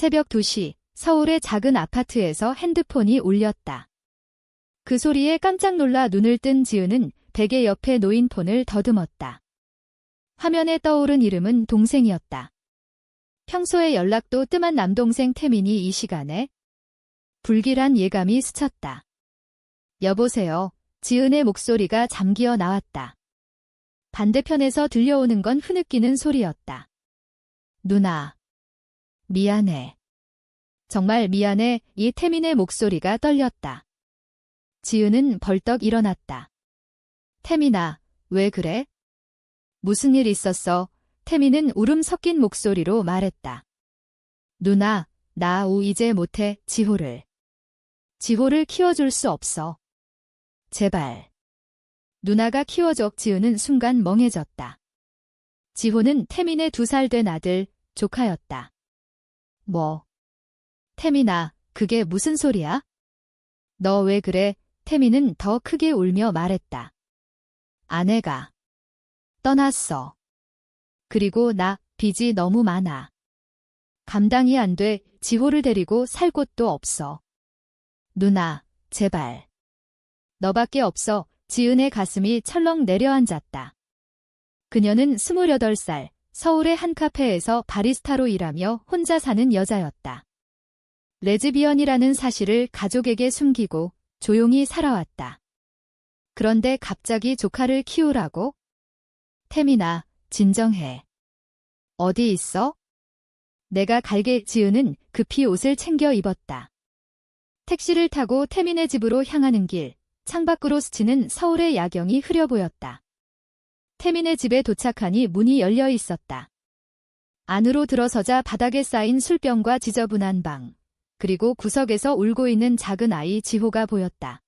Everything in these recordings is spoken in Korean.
새벽 2시, 서울의 작은 아파트에서 핸드폰이 울렸다. 그 소리에 깜짝 놀라 눈을 뜬 지은은 베개 옆에 놓인 폰을 더듬었다. 화면에 떠오른 이름은 동생이었다. 평소에 연락도 뜸한 남동생 태민이 이 시간에 불길한 예감이 스쳤다. 여보세요. 지은의 목소리가 잠기어 나왔다. 반대편에서 들려오는 건 흐느끼는 소리였다. 누나. 미안해. 정말 미안해. 이 태민의 목소리가 떨렸다. 지은은 벌떡 일어났다. 태민아, 왜 그래? 무슨 일 있었어? 태민은 울음 섞인 목소리로 말했다. 누나, 나 이제 못해. 지호를 키워줄 수 없어. 제발. 누나가 키워줘. 지은은 순간 멍해졌다. 지호는 태민의 2살 된 아들, 조카였다. 뭐? 태민아, 그게 무슨 소리야? 너 왜 그래? 태민은 더 크게 울며 말했다. 아내가 떠났어. 그리고 나 빚이 너무 많아. 감당이 안 돼. 지호를 데리고 살 곳도 없어. 누나, 제발. 너밖에 없어. 지은의 가슴이 철렁 내려앉았다. 그녀는 28살, 서울의 한 카페에서 바리스타로 일하며 혼자 사는 여자였다. 레즈비언이라는 사실을 가족에게 숨기고 조용히 살아왔다. 그런데 갑자기 조카를 키우라고? 태민아, 진정해. 어디 있어? 내가 갈게. 지은은 급히 옷을 챙겨 입었다. 택시를 타고 태민의 집으로 향하는 길, 창밖으로 스치는 서울의 야경이 흐려 보였다. 태민의 집에 도착하니 문이 열려 있었다. 안으로 들어서자 바닥에 쌓인 술병과 지저분한 방, 그리고 구석에서 울고 있는 작은 아이 지호가 보였다.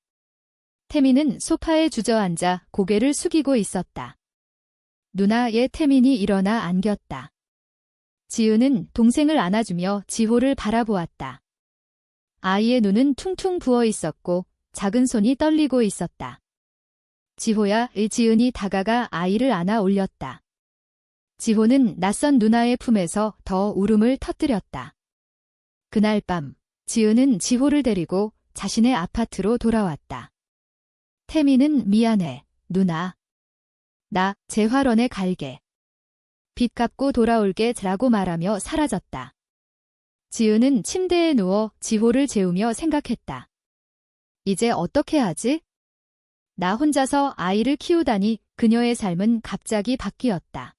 태민은 소파에 주저앉아 고개를 숙이고 있었다. 누나의 태민이 일어나 안겼다. 지은은 동생을 안아주며 지호를 바라보았다. 아이의 눈은 퉁퉁 부어 있었고 작은 손이 떨리고 있었다. 지호야. 지은이 다가가 아이를 안아 올렸다. 지호는 낯선 누나의 품에서 더 울음을 터뜨렸다. 그날 밤, 지은은 지호를 데리고 자신의 아파트로 돌아왔다. 태민은 미안해, 누나. 나 재활원에 갈게. 빚 갚고 돌아올게 라고 말하며 사라졌다. 지은은 침대에 누워 지호를 재우며 생각했다. 이제 어떻게 하지? 나 혼자서 아이를 키우다니. 그녀의 삶은 갑자기 바뀌었다.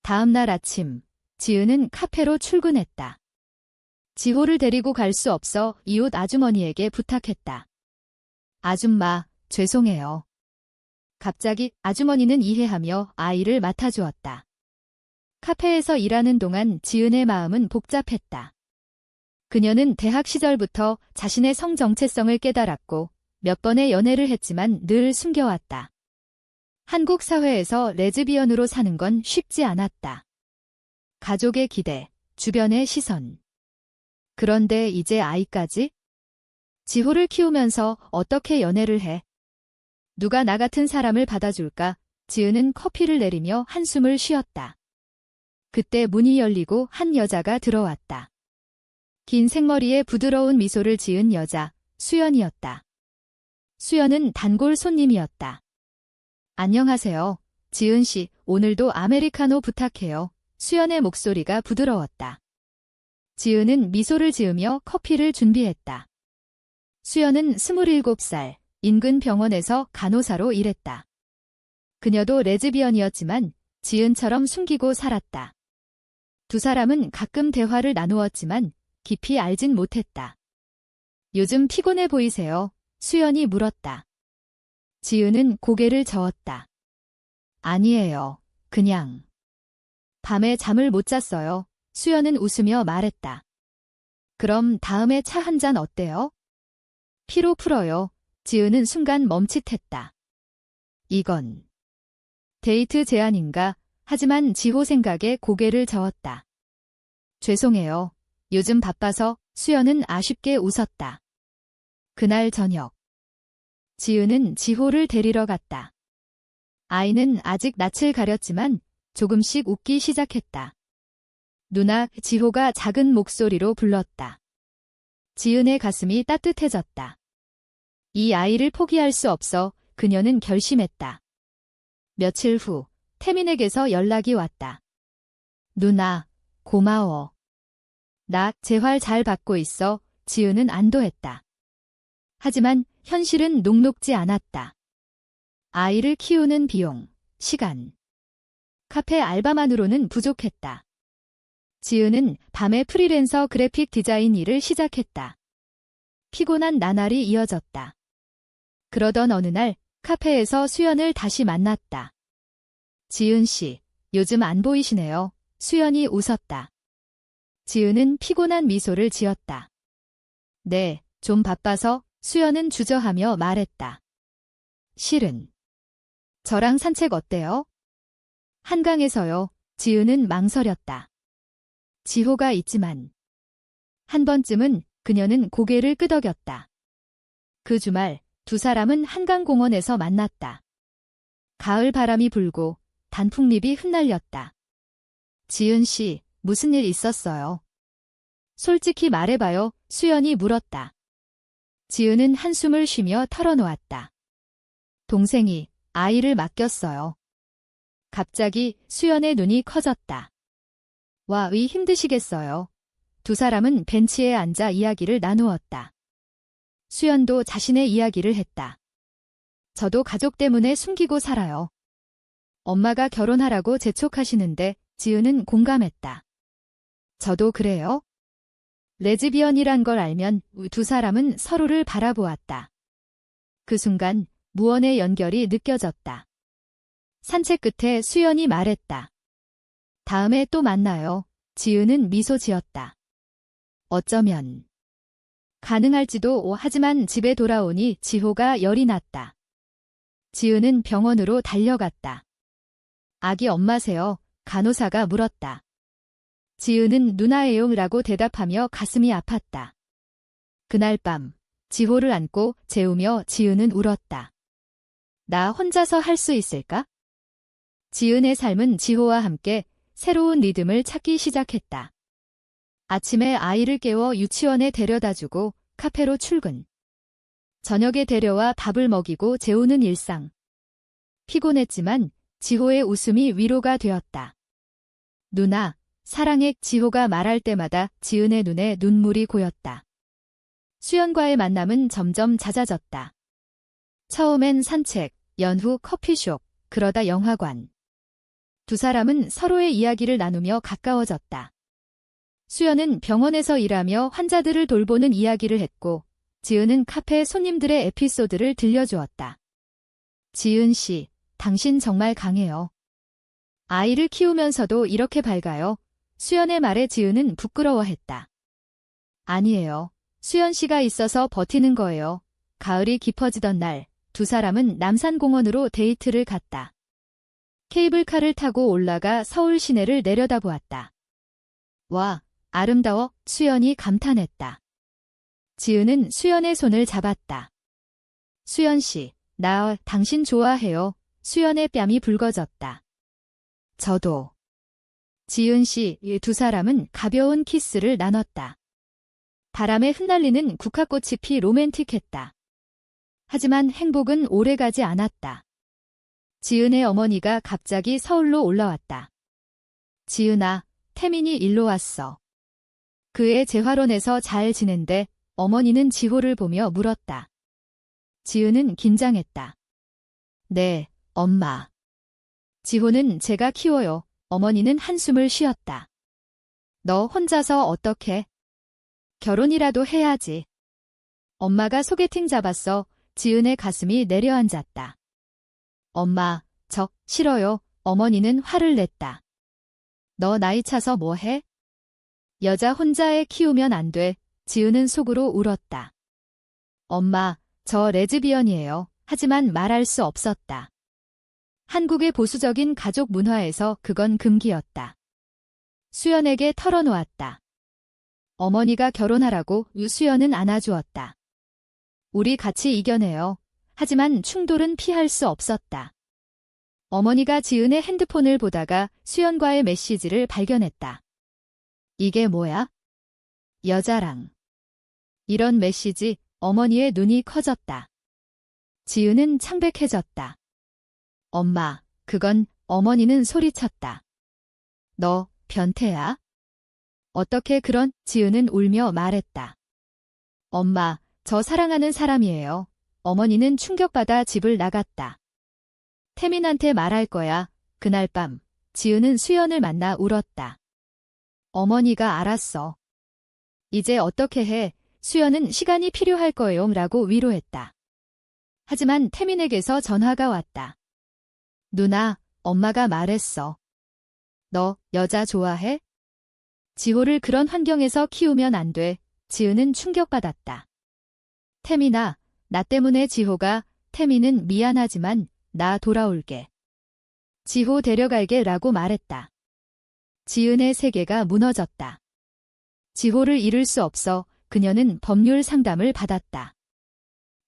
다음 날 아침, 지은은 카페로 출근했다. 지호를 데리고 갈 수 없어 이웃 아주머니에게 부탁했다. 아줌마, 죄송해요. 갑자기 아주머니는 이해하며 아이를 맡아주었다. 카페에서 일하는 동안 지은의 마음은 복잡했다. 그녀는 대학 시절부터 자신의 성 정체성을 깨달았고 몇 번의 연애를 했지만 늘 숨겨왔다. 한국 사회에서 레즈비언으로 사는 건 쉽지 않았다. 가족의 기대, 주변의 시선. 그런데 이제 아이까지? 지호를 키우면서 어떻게 연애를 해? 누가 나 같은 사람을 받아줄까? 지은은 커피를 내리며 한숨을 쉬었다. 그때 문이 열리고 한 여자가 들어왔다. 긴 생머리에 부드러운 미소를 지은 여자, 수연이었다. 수연은 단골 손님이었다. 안녕하세요. 지은 씨, 오늘도 아메리카노 부탁해요. 수연의 목소리가 부드러웠다. 지은은 미소를 지으며 커피를 준비했다. 수연은 27살, 인근 병원에서 간호사로 일했다. 그녀도 레즈비언이었지만 지은처럼 숨기고 살았다. 두 사람은 가끔 대화를 나누었지만 깊이 알진 못했다. 요즘 피곤해 보이세요? 수연이 물었다. 지은은 고개를 저었다. 아니에요. 그냥. 밤에 잠을 못 잤어요. 수연은 웃으며 말했다. 그럼 다음에 차 한 잔 어때요? 피로 풀어요. 지은은 순간 멈칫했다. 이건 데이트 제안인가? 하지만 지호 생각에 고개를 저었다. 죄송해요. 요즘 바빠서. 수연은 아쉽게 웃었다. 그날 저녁. 지은은 지호를 데리러 갔다. 아이는 아직 낯을 가렸지만 조금씩 웃기 시작했다. 누나, 지호가 작은 목소리로 불렀다. 지은의 가슴이 따뜻해졌다. 이 아이를 포기할 수 없어 그녀는 결심했다. 며칠 후 태민에게서 연락이 왔다. 누나, 고마워. 나 재활 잘 받고 있어. 지은은 안도했다. 하지만 현실은 녹록지 않았다. 아이를 키우는 비용, 시간. 카페 알바만으로는 부족했다. 지은은 밤에 프리랜서 그래픽 디자인 일을 시작했다. 피곤한 나날이 이어졌다. 그러던 어느 날 카페에서 수연을 다시 만났다. 지은 씨, 요즘 안 보이시네요. 수연이 웃었다. 지은은 피곤한 미소를 지었다. 네, 좀 바빠서. 수연은 주저하며 말했다. 실은. 저랑 산책 어때요? 한강에서요. 지은은 망설였다. 지호가 있지만. 한 번쯤은 그녀는 고개를 끄덕였다. 그 주말 두 사람은 한강공원에서 만났다. 가을 바람이 불고 단풍잎이 흩날렸다. 지은 씨, 무슨 일 있었어요? 솔직히 말해봐요. 수연이 물었다. 지은은 한숨을 쉬며 털어놓았다. 동생이 아이를 맡겼어요. 갑자기 수연의 눈이 커졌다. 와, 위 힘드시겠어요. 두 사람은 벤치에 앉아 이야기를 나누었다. 수연도 자신의 이야기를 했다. 저도 가족 때문에 숨기고 살아요. 엄마가 결혼하라고 재촉하시는데 지은은 공감했다. 저도 그래요? 레즈비언이란 걸 알면 두 사람은 서로를 바라보았다. 그 순간 무언의 연결이 느껴졌다. 산책 끝에 수연이 말했다. 다음에 또 만나요. 지은은 미소 지었다. 어쩌면 가능할지도. 하지만 집에 돌아오니 지호가 열이 났다. 지은은 병원으로 달려갔다. 아기 엄마세요? 간호사가 물었다. 지은은 누나예요라고 대답하며 가슴이 아팠다. 그날 밤 지호를 안고 재우며 지은은 울었다. 나 혼자서 할 수 있을까? 지은의 삶은 지호와 함께 새로운 리듬을 찾기 시작했다. 아침에 아이를 깨워 유치원에 데려다주고 카페로 출근. 저녁에 데려와 밥을 먹이고 재우는 일상. 피곤했지만 지호의 웃음이 위로가 되었다. 누나, 사랑해. 지호가 말할 때마다 지은의 눈에 눈물이 고였다. 수연과의 만남은 점점 잦아졌다. 처음엔 산책, 연후 커피숍, 그러다 영화관. 두 사람은 서로의 이야기를 나누며 가까워졌다. 수연은 병원에서 일하며 환자들을 돌보는 이야기를 했고, 지은은 카페 손님들의 에피소드를 들려주었다. 지은 씨, 당신 정말 강해요. 아이를 키우면서도 이렇게 밝아요. 수연의 말에 지은은 부끄러워했다. 아니에요. 수연 씨가 있어서 버티는 거예요. 가을이 깊어지던 날, 두 사람은 남산공원으로 데이트를 갔다. 케이블카를 타고 올라가 서울 시내를 내려다보았다. 와, 아름다워. 수연이 감탄했다. 지은은 수연의 손을 잡았다. 수연 씨, 나 당신 좋아해요. 수연의 뺨이 붉어졌다. 저도. 지은 씨, 두 사람은 가벼운 키스를 나눴다. 바람에 흩날리는 국화꽃이 피 로맨틱했다. 하지만 행복은 오래가지 않았다. 지은의 어머니가 갑자기 서울로 올라왔다. 지은아, 태민이 일로 왔어. 그의 재활원에서 잘 지낸대. 어머니는 지호를 보며 물었다. 지은은 긴장했다. 네, 엄마. 지호는 제가 키워요. 어머니는 한숨을 쉬었다. 너 혼자서 어떻게? 결혼이라도 해야지. 엄마가 소개팅 잡았어. 지은의 가슴이 내려앉았다. 엄마, 저 싫어요. 어머니는 화를 냈다. 너 나이 차서 뭐 해? 여자 혼자 애 키우면 안 돼. 지은은 속으로 울었다. 엄마, 저 레즈비언이에요. 하지만 말할 수 없었다. 한국의 보수적인 가족 문화에서 그건 금기였다. 수연에게 털어놓았다. 어머니가 결혼하라고 수연은 안아주었다. 우리 같이 이겨내요. 하지만 충돌은 피할 수 없었다. 어머니가 지은의 핸드폰을 보다가 수연과의 메시지를 발견했다. 이게 뭐야? 여자랑. 이런 메시지. 어머니의 눈이 커졌다. 지은은 창백해졌다. 엄마, 그건. 어머니는 소리쳤다. 너 변태야? 어떻게 그런? 지은은 울며 말했다. 엄마, 저 사랑하는 사람이에요. 어머니는 충격받아 집을 나갔다. 태민한테 말할 거야. 그날 밤 지은은 수연을 만나 울었다. 어머니가 알았어. 이제 어떻게 해? 수연은 시간이 필요할 거예요 라고 위로했다. 하지만 태민에게서 전화가 왔다. 누나, 엄마가 말했어. 너 여자 좋아해? 지호를 그런 환경에서 키우면 안 돼. 지은은 충격받았다. 태민아, 나 때문에 지호가. 태민은 미안하지만 나 돌아올게. 지호 데려갈게 라고 말했다. 지은의 세계가 무너졌다. 지호를 잃을 수 없어. 그녀는 법률 상담을 받았다.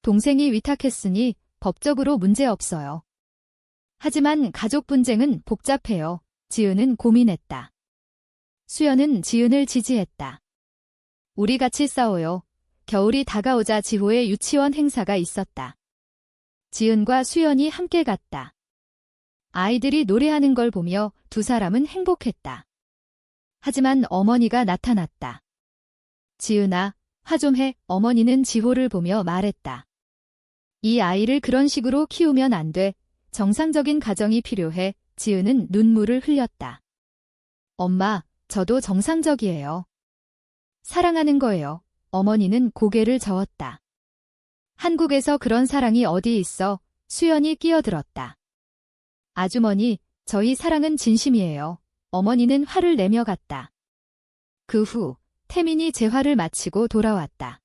동생이 위탁했으니 법적으로 문제 없어요. 하지만 가족 분쟁은 복잡해요. 지은은 고민했다. 수연은 지은을 지지했다. 우리 같이 싸워요. 겨울이 다가오자 지호의 유치원 행사가 있었다. 지은과 수연이 함께 갔다. 아이들이 노래하는 걸 보며 두 사람은 행복했다. 하지만 어머니가 나타났다. 지은아, 화 좀 해. 어머니는 지호를 보며 말했다. 이 아이를 그런 식으로 키우면 안 돼. 정상적인 가정이 필요해. 지은은 눈물을 흘렸다. 엄마, 저도 정상적이에요. 사랑하는 거예요. 어머니는 고개를 저었다. 한국에서 그런 사랑이 어디 있어? 수연이 끼어들었다. 아주머니, 저희 사랑은 진심이에요. 어머니는 화를 내며 갔다. 그 후 태민이 재활을 마치고 돌아왔다.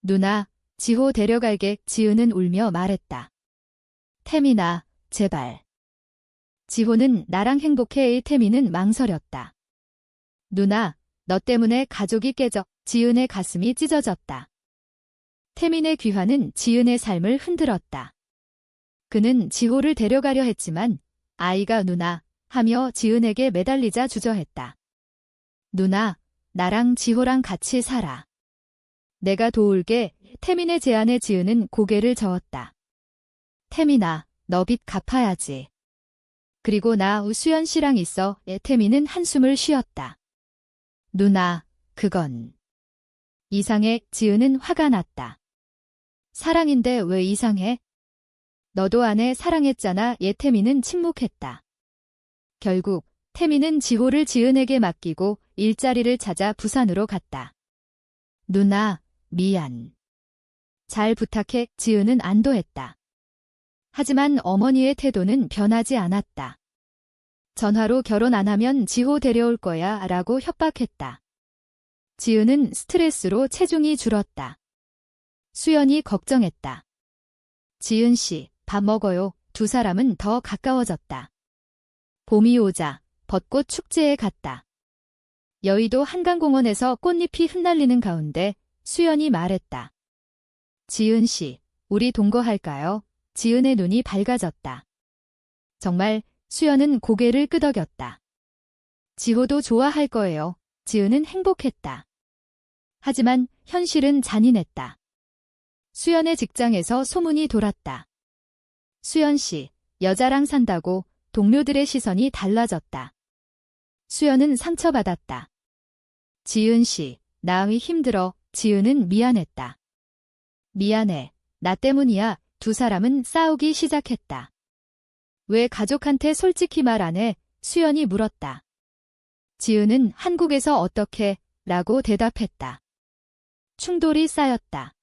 누나, 지호 데려갈게. 지은은 울며 말했다. 태민아, 제발. 지호는 나랑 행복해. 태민은 망설였다. 누나, 너 때문에 가족이 깨져. 지은의 가슴이 찢어졌다. 태민의 귀환은 지은의 삶을 흔들었다. 그는 지호를 데려가려 했지만 아이가 누나 하며 지은에게 매달리자 주저했다. 누나, 나랑 지호랑 같이 살아. 내가 도울게. 태민의 제안에 지은은 고개를 저었다. 태민아, 너 빚 갚아야지. 그리고 나 수연 씨랑 있어. 태민은 한숨을 쉬었다. 누나, 그건. 이상해. 지은은 화가 났다. 사랑인데 왜 이상해? 너도 아내 사랑했잖아. 태민은 침묵했다. 결국 태민은 지호를 지은에게 맡기고 일자리를 찾아 부산으로 갔다. 누나, 미안. 잘 부탁해. 지은은 안도했다. 하지만 어머니의 태도는 변하지 않았다. 전화로 결혼 안 하면 지호 데려올 거야 라고 협박했다. 지은은 스트레스로 체중이 줄었다. 수연이 걱정했다. 지은 씨, 밥 먹어요. 두 사람은 더 가까워졌다. 봄이 오자 벚꽃 축제에 갔다. 여의도 한강공원에서 꽃잎이 흩날리는 가운데 수연이 말했다. 지은 씨, 우리 동거할까요? 지은의 눈이 밝아졌다. 정말. 수연은 고개를 끄덕였다. 지호도 좋아할 거예요. 지은은 행복했다. 하지만 현실은 잔인했다. 수연의 직장에서 소문이 돌았다. 수연 씨, 여자랑 산다고. 동료들의 시선이 달라졌다. 수연은 상처받았다. 지은 씨, 나이 힘들어. 지은은 미안했다. 미안해. 나 때문이야. 두 사람은 싸우기 시작했다. 왜 가족한테 솔직히 말 안 해? 수연이 물었다. 지은은 한국에서 어떻게? 라고 대답했다. 충돌이 쌓였다.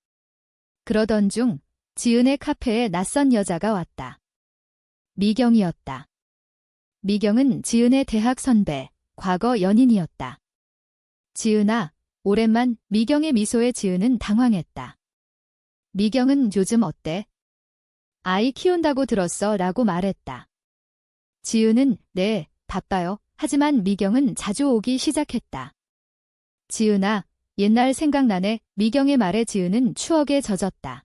그러던 중 지은의 카페에 낯선 여자가 왔다. 미경이었다. 미경은 지은의 대학 선배, 과거 연인이었다. 지은아, 오랜만. 미경의 미소에 지은은 당황했다. 미경은 요즘 어때? 아이 키운다고 들었어 라고 말했다. 지은은 네, 바빠요. 하지만 미경은 자주 오기 시작했다. 지은아, 옛날 생각나네. 미경의 말에 지은은 추억에 젖었다.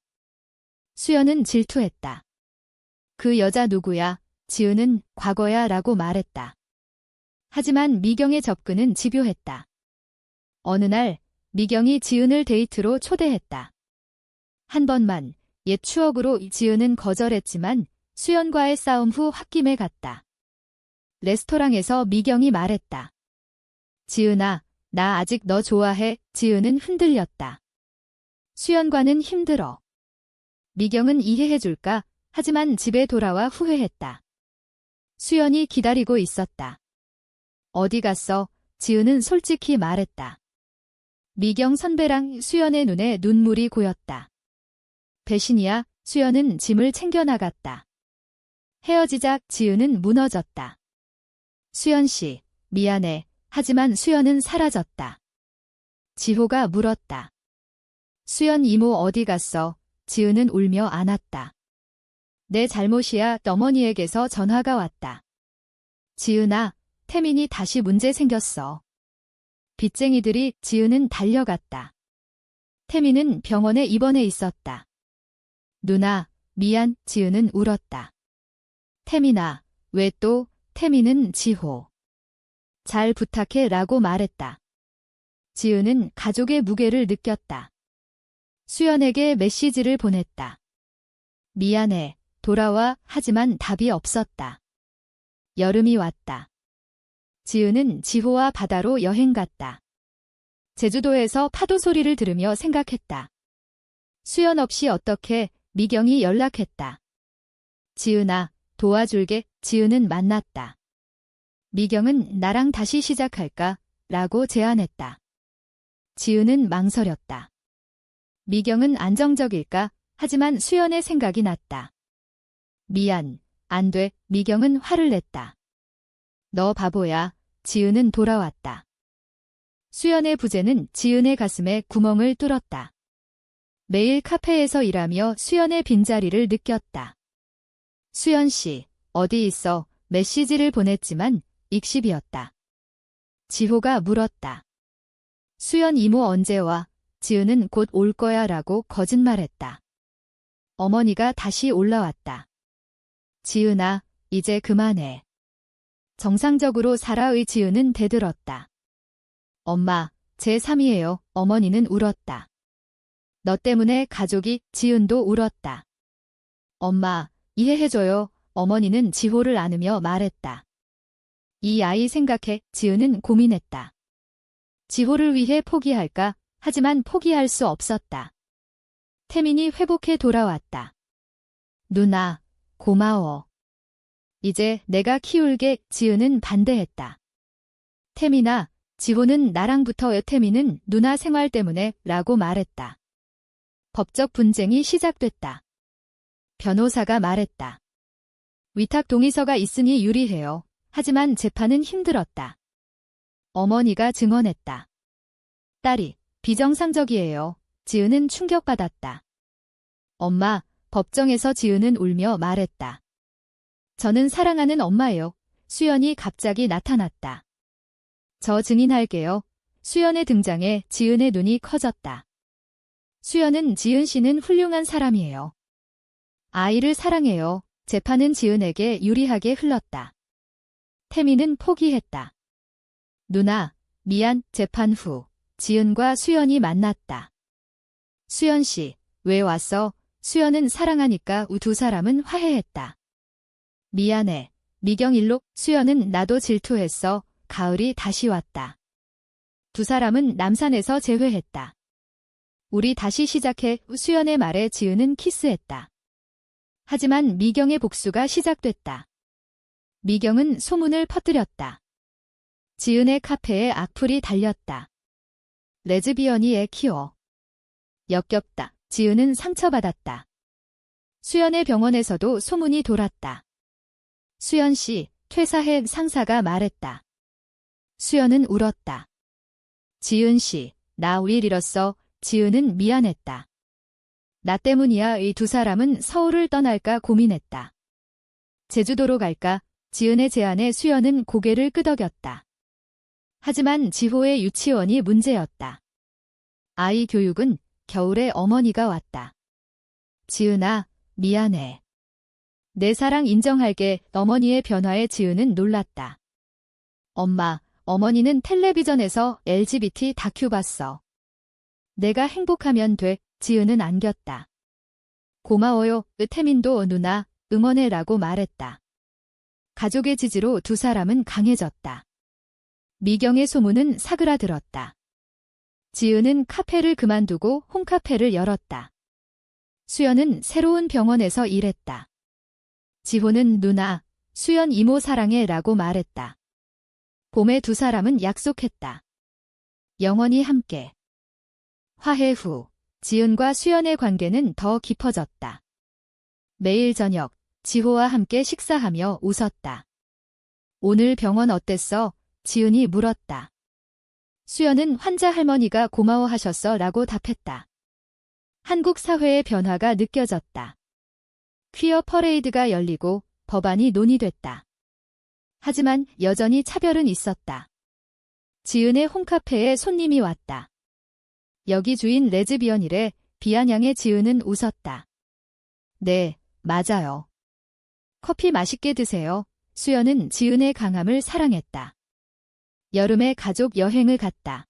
수연은 질투했다. 그 여자 누구야? 지은은 과거야 라고 말했다. 하지만 미경의 접근은 집요했다. 어느 날 미경이 지은을 데이트로 초대했다. 한 번만 옛 추억으로 지은은 거절했지만 수연과의 싸움 후 홧김에 갔다. 레스토랑에서 미경이 말했다. 지은아, 나 아직 너 좋아해. 지은은 흔들렸다. 수연과는 힘들어. 미경은 이해해줄까? 하지만 집에 돌아와 후회했다. 수연이 기다리고 있었다. 어디 갔어? 지은은 솔직히 말했다. 미경 선배랑 수연의 눈에 눈물이 고였다. 배신이야. 수연은 짐을 챙겨 나갔다. 헤어지자 지은은 무너졌다. 수연 씨, 미안해. 하지만 수연은 사라졌다. 지호가 물었다. 수연 이모 어디 갔어? 지은은 울며 안았다. 내 잘못이야. 어머니에게서 전화가 왔다. 지은아, 태민이 다시 문제 생겼어. 빚쟁이들이. 지은은 달려갔다. 태민은 병원에 입원해 있었다. 누나, 미안. 지은은 울었다. 태민아, 왜 또? 태민은 지호. 잘 부탁해 라고 말했다. 지은은 가족의 무게를 느꼈다. 수연에게 메시지를 보냈다. 미안해. 돌아와. 하지만 답이 없었다. 여름이 왔다. 지은은 지호와 바다로 여행 갔다. 제주도에서 파도 소리를 들으며 생각했다. 수연 없이 어떻게? 미경이 연락했다. 지은아, 도와줄게. 지은은 만났다. 미경은 나랑 다시 시작할까? 라고 제안했다. 지은은 망설였다. 미경은 안정적일까? 하지만 수연의 생각이 났다. 미안, 안 돼. 미경은 화를 냈다. 너 바보야. 지은은 돌아왔다. 수연의 부재는 지은의 가슴에 구멍을 뚫었다. 매일 카페에서 일하며 수연의 빈자리를 느꼈다. 수연 씨, 어디 있어? 메시지를 보냈지만 익십이었다. 지호가 물었다. 수연 이모 언제 와? 지은은 곧 올 거야 라고 거짓말했다. 어머니가 다시 올라왔다. 지은아, 이제 그만해. 정상적으로 살아의 지은은 대들었다. 엄마, 제 3이에요. 어머니는 울었다. 너 때문에 가족이. 지은도 울었다. 엄마, 이해해줘요. 어머니는 지호를 안으며 말했다. 이 아이 생각해. 지은은 고민했다. 지호를 위해 포기할까? 하지만 포기할 수 없었다. 태민이 회복해 돌아왔다. 누나, 고마워. 이제 내가 키울게. 지은은 반대했다. 태민아, 지호는 나랑부터. 태민은 누나 생활 때문에 라고 말했다. 법적 분쟁이 시작됐다. 변호사가 말했다. 위탁 동의서가 있으니 유리해요. 하지만 재판은 힘들었다. 어머니가 증언했다. 딸이 비정상적이에요. 지은은 충격받았다. 엄마, 법정에서 지은은 울며 말했다. 저는 사랑하는 엄마예요. 수연이 갑자기 나타났다. 저 증인할게요. 수연의 등장에 지은의 눈이 커졌다. 수연은 지은 씨는 훌륭한 사람이에요. 아이를 사랑해요. 재판은 지은에게 유리하게 흘렀다. 태민은 포기했다. 누나, 미안. 재판 후 지은과 수연이 만났다. 수연 씨, 왜 왔어? 수연은 사랑하니까. 두 사람은 화해했다. 미안해. 미경일록. 수연은 나도 질투했어. 가을이 다시 왔다. 두 사람은 남산에서 재회했다. 우리 다시 시작해. 수연의 말에 지은은 키스했다. 하지만 미경의 복수가 시작됐다. 미경은 소문을 퍼뜨렸다. 지은의 카페에 악플이 달렸다. 레즈비언이 애 키워. 역겹다. 지은은 상처받았다. 수연의 병원에서도 소문이 돌았다. 수연 씨, 퇴사해. 상사가 말했다. 수연은 울었다. 지은 씨, 나 일 잃었어. 지은은 미안했다. 나 때문이야. 이 두 사람은 서울을 떠날까 고민했다. 제주도로 갈까? 지은의 제안에 수연은 고개를 끄덕였다. 하지만 지호의 유치원이 문제였다. 아이 교육은 겨울에 어머니가 왔다. 지은아, 미안해. 내 사랑 인정할게. 어머니의 변화에 지은은 놀랐다. 엄마, 어머니는 텔레비전에서 LGBT 다큐 봤어. 내가 행복하면 돼. 지은은 안겼다. 고마워요. 태민도 누나 응원해라고 말했다. 가족의 지지로 두 사람은 강해졌다. 미경의 소문은 사그라들었다. 지은은 카페를 그만두고 홈카페를 열었다. 수연은 새로운 병원에서 일했다. 지호는 누나, 수연 이모 사랑해라고 말했다. 봄에 두 사람은 약속했다. 영원히 함께. 화해 후 지은과 수연의 관계는 더 깊어졌다. 매일 저녁 지호와 함께 식사하며 웃었다. 오늘 병원 어땠어? 지은이 물었다. 수연은 환자 할머니가 고마워하셨어 라고 답했다. 한국 사회의 변화가 느껴졌다. 퀴어 퍼레이드가 열리고 법안이 논의됐다. 하지만 여전히 차별은 있었다. 지은의 홈카페에 손님이 왔다. 여기 주인 레즈비언이래. 비아냥의 지은은 웃었다. 네, 맞아요. 커피 맛있게 드세요. 수연은 지은의 강함을 사랑했다. 여름에 가족 여행을 갔다.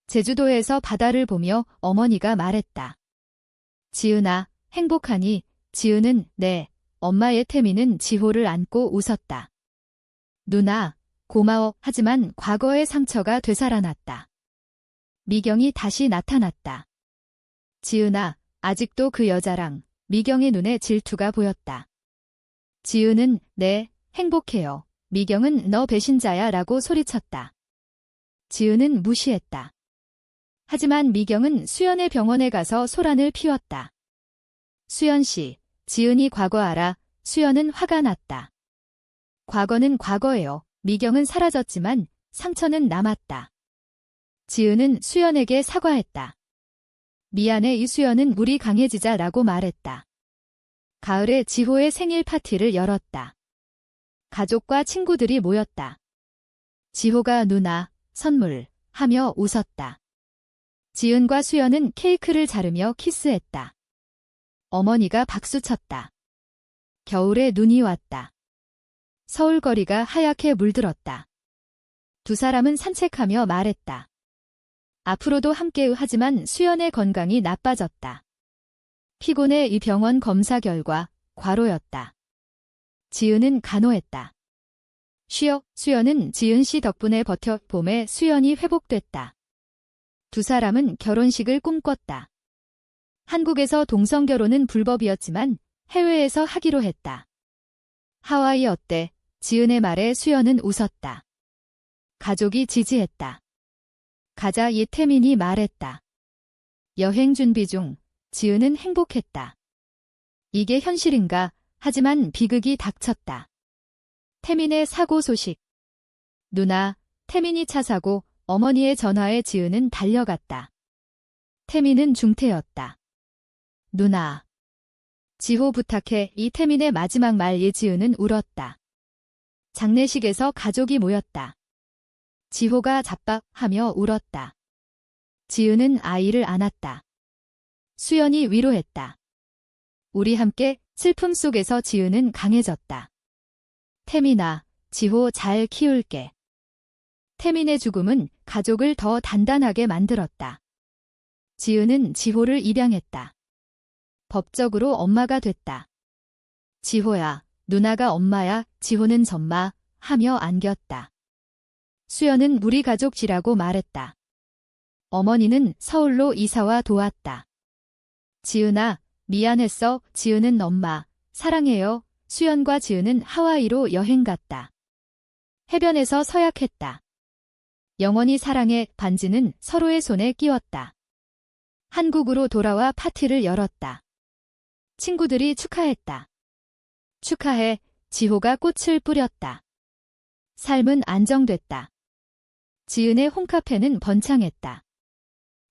제주도에서 바다를 보며 어머니가 말했다. 지은아, 행복하니? 지은은 네, 엄마의 태미는 지호를 안고 웃었다. 누나, 고마워. 하지만 과거의 상처가 되살아났다. 미경이 다시 나타났다. 지은아, 아직도 그 여자랑. 미경의 눈에 질투가 보였다. 지은은 네, 행복해요. 미경은 너 배신자야 라고 소리쳤다. 지은은 무시했다. 하지만 미경은 수연의 병원에 가서 소란을 피웠다. 수연 씨, 지은이 과거 알아? 수연은 화가 났다. 과거는 과거예요. 미경은 사라졌지만 상처는 남았다. 지은은 수연에게 사과했다. 미안해. 이수연은 우리 강해지자 라고 말했다. 가을에 지호의 생일 파티를 열었다. 가족과 친구들이 모였다. 지호가 누나, 선물, 하며 웃었다. 지은과 수연은 케이크를 자르며 키스했다. 어머니가 박수쳤다. 겨울에 눈이 왔다. 서울 거리가 하얗게 물들었다. 두 사람은 산책하며 말했다. 앞으로도 함께 하지만 수연의 건강이 나빠졌다. 피곤해. 이 병원 검사 결과 과로였다. 지은은 간호했다. 쉬어. 수연은 지은 씨 덕분에 버텨. 봄에 수연이 회복됐다. 두 사람은 결혼식을 꿈꿨다. 한국에서 동성결혼은 불법이었지만 해외에서 하기로 했다. 하와이 어때? 지은의 말에 수연은 웃었다. 가족이 지지했다. 가자. 이태민이 말했다. 여행 준비 중. 지은은 행복했다. 이게 현실인가? 하지만 비극이 닥쳤다. 태민의 사고 소식. 누나, 태민이 차 사고. 어머니의 전화에 지은은 달려갔다. 태민은 중태였다. 누나. 지호 부탁해. 이 태민의 마지막 말에 지은은 울었다. 장례식에서 가족이 모였다. 지호가 잡박하며 울었다. 지은은 아이를 안았다. 수연이 위로했다. 우리 함께. 슬픔 속에서 지은은 강해졌다. 태민아, 지호 잘 키울게. 태민의 죽음은 가족을 더 단단하게 만들었다. 지은은 지호를 입양했다. 법적으로 엄마가 됐다. 지호야, 누나가 엄마야. 지호는 전마 하며 안겼다. 수연은 우리 가족지라고 말했다. 어머니는 서울로 이사와 도왔다. 지은아, 미안했어. 지은은 엄마, 사랑해요. 수연과 지은은 하와이로 여행 갔다. 해변에서 서약했다. 영원히 사랑해. 반지는 서로의 손에 끼웠다. 한국으로 돌아와 파티를 열었다. 친구들이 축하했다. 축하해. 지호가 꽃을 뿌렸다. 삶은 안정됐다. 지은의 홈카페는 번창했다.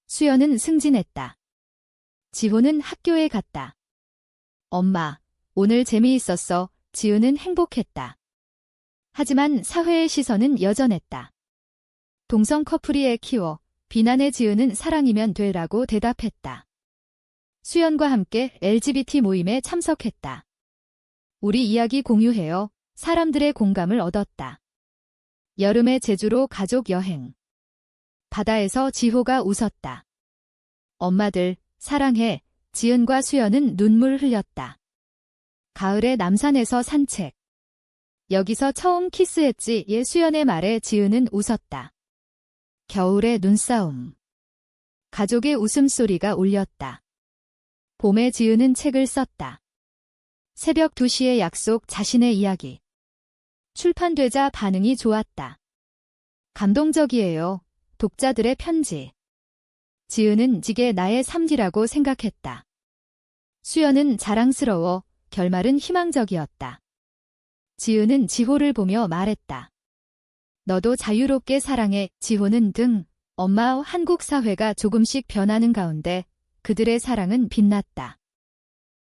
수연은 승진했다. 지호는 학교에 갔다. 엄마, 오늘 재미있었어. 지은은 행복했다. 하지만 사회의 시선은 여전했다. 동성 커플이 애 키워. 비난의 지은은 사랑이면 되라고 대답했다. 수연과 함께 LGBT 모임에 참석했다. 우리 이야기 공유해요. 사람들의 공감을 얻었다. 여름의 제주로 가족 여행. 바다에서 지호가 웃었다. 엄마들, 사랑해. 지은과 수연은 눈물 흘렸다. 가을에 남산에서 산책. 여기서 처음 키스했지. 수연의 말에 지은은 웃었다. 겨울의 눈싸움. 가족의 웃음소리가 울렸다. 봄에 지은은 책을 썼다. 새벽 2시의 약속, 자신의 이야기. 출판되자 반응이 좋았다. 감동적이에요. 독자들의 편지. 지은은 지게 나의 삶이라고 생각했다. 수연은 자랑스러워. 결말은 희망적이었다. 지은은 지호를 보며 말했다. 너도 자유롭게 사랑해. 지호는 등. 엄마, 한국 사회가 조금씩 변하는 가운데 그들의 사랑은 빛났다.